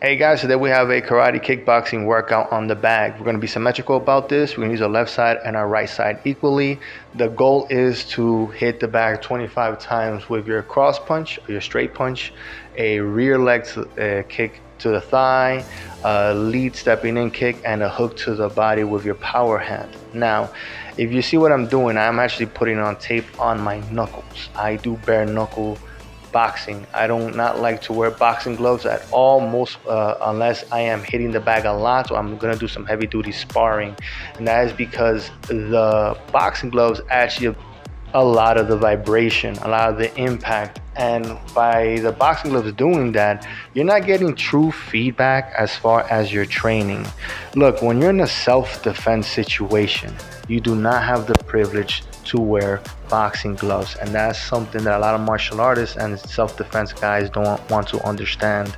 Hey guys, today we have a karate kickboxing workout on the bag. We're going to be symmetrical about this. We're going to use our left side and our right side equally. The goal is to hit the bag 25 times with your cross punch or your straight punch, a rear leg kick to the thigh, a lead stepping in kick, and a hook to the body with your power hand. Now, if you see what I'm doing, I'm actually putting on tape on my knuckles. I do bare knuckle boxing. I do not like to wear boxing gloves at all, unless I am hitting the bag a lot, so I'm gonna do some heavy duty sparring, and that is because the boxing gloves actually a lot of the vibration, a lot of the impact, and by the boxing gloves doing that, you're not getting true feedback as far as your training. Look, when you're in a self-defense situation, you do not have the privilege to wear boxing gloves, and that's something that a lot of martial artists and self-defense guys don't want to understand.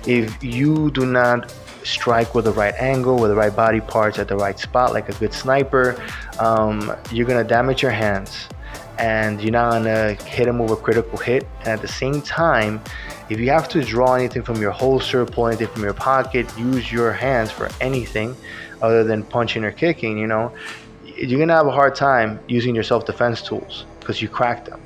If you do not strike with the right angle, with the right body parts at the right spot, like a good sniper, you're gonna damage your hands, and you're not gonna hit them with a critical hit. And at the same time, if you have to draw anything from your holster, pull anything from your pocket, use your hands for anything other than punching or kicking, you're gonna have a hard time using your self-defense tools because you crack them.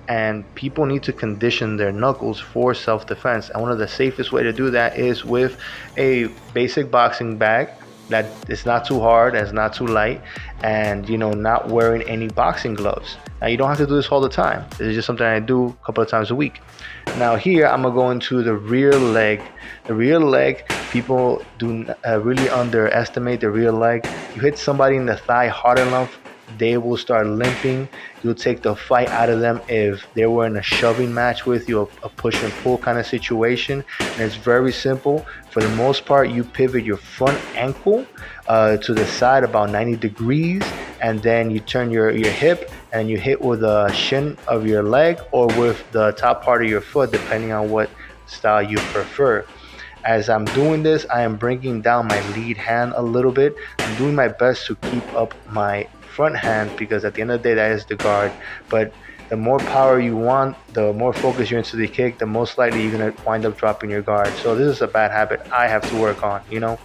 And people need to condition their knuckles for self-defense, and one of the safest way to do that is with a basic boxing bag that is not too hard, it's not too light, and not wearing any boxing gloves. Now, you don't have to do this all the time. This is just something I do a couple of times a week. Now here I'm gonna go into the rear leg. The rear leg, people do really underestimate the rear leg. You hit somebody in the thigh hard enough, they will start limping. You'll take the fight out of them if they were in a shoving match with you, a push and pull kind of situation. And it's very simple. For the most part, you pivot your front ankle to the side about 90 degrees, and then you turn your hip and you hit with the shin of your leg or with the top part of your foot, depending on what style you prefer. As I'm doing this, I am bringing down my lead hand a little bit. I'm doing my best to keep up my front hand because at the end of the day, that is the guard. But the more power you want, the more focus you're into the kick, the most likely you're gonna wind up dropping your guard. So this is a bad habit I have to work on, And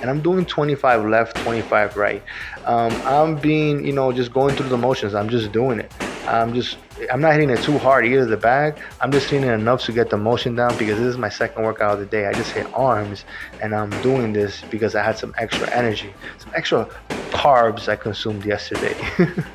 I'm doing 25 left, 25 right. I'm being, just going through the motions. I'm just doing it. I'm not hitting it too hard either, the bag. I'm just hitting it enough to get the motion down because this is my second workout of the day. I just hit arms, and I'm doing this because I had some extra energy, some extra carbs I consumed yesterday.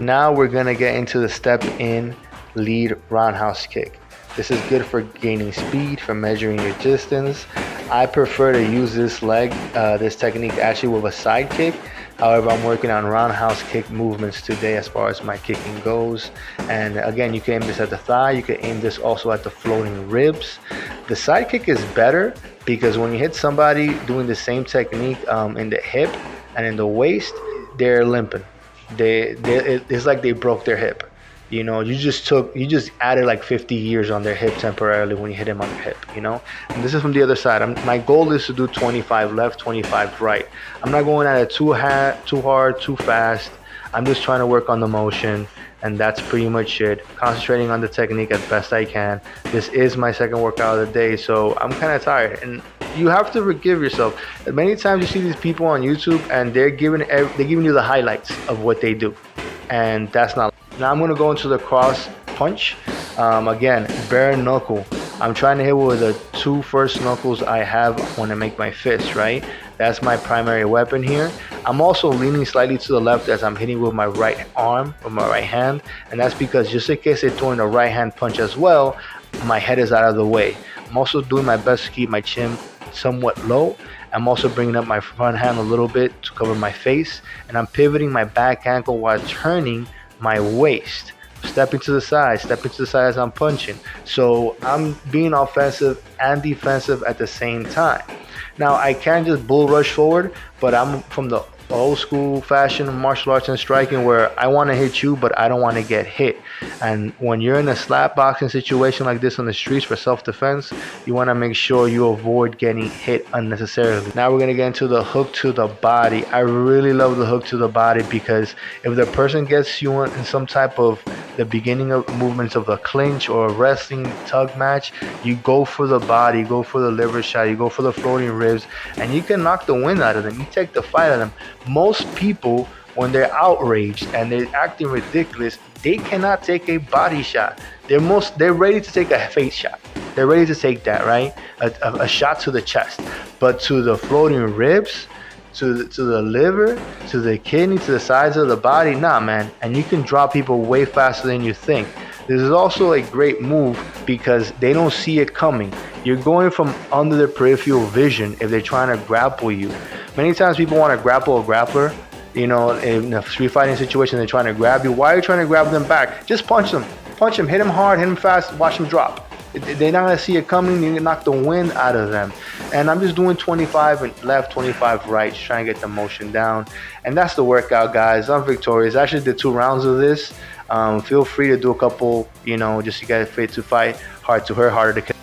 Now we're gonna get into the step in lead roundhouse kick. This is good for gaining speed, for measuring your distance. I prefer to use this this technique actually with a side kick. However, I'm working on roundhouse kick movements today as far as my kicking goes. And again, you can aim this at the thigh. You can aim this also at the floating ribs. The side kick is better because when you hit somebody doing the same technique in the hip and in the waist, they're limping. It's like they broke their hip. You just added like 50 years on their hip temporarily when you hit them on their hip, And this is from the other side. My goal is to do 25 left, 25 right. I'm not going at it too hard, too fast. I'm just trying to work on the motion, and that's pretty much it. Concentrating on the technique as best I can. This is my second workout of the day, so I'm kind of tired. And you have to forgive yourself. Many times you see these people on YouTube, and they're giving you the highlights of what they do, and that's not. Now I'm gonna go into the cross punch. Again, bare knuckle. I'm trying to hit with the two first knuckles I have when I make my fist, right? That's my primary weapon here. I'm also leaning slightly to the left as I'm hitting with my right arm, with my right hand. And that's because just in case they're throwing a right hand punch as well, my head is out of the way. I'm also doing my best to keep my chin somewhat low. I'm also bringing up my front hand a little bit to cover my face. And I'm pivoting my back ankle while turning my waist, stepping to the side as I'm punching. So I'm being offensive and defensive at the same time. Now I can just bull rush forward, but I'm from the old school fashion of martial arts and striking, where I want to hit you, but I don't want to get hit. And when you're in a slap boxing situation like this on the streets for self-defense, you want to make sure you avoid getting hit unnecessarily. Now we're going to get into the hook to the body. I really love the hook to the body, because if the person gets you in some type of the beginning of movements of a clinch or a wrestling tug match, you go for the body, you go for the liver shot, you go for the floating ribs, and you can knock the wind out of them. You take the fight out of them. Most people, when they're outraged and they're acting ridiculous, they cannot take a body shot. They're ready to take a face shot. They're ready to take that, right? A shot to the chest. But to the floating ribs, to the liver, to the kidney, to the sides of the body, nah, man. And you can drop people way faster than you think. This is also a great move because they don't see it coming. You're going from under their peripheral vision if they're trying to grapple you. Many times people want to grapple a grappler. You know, in a street fighting situation, they're trying to grab you. Why are you trying to grab them back? Just punch them. Punch them. Hit them hard. Hit them fast. Watch them drop. They're not going to see it coming. You can knock the wind out of them. And I'm just doing 25 and left, 25 right, just trying to get the motion down. And that's the workout, guys. I'm victorious. I actually did 2 rounds of this. Feel free to do a couple, you know, just to get fit to fight, hard to hurt, harder to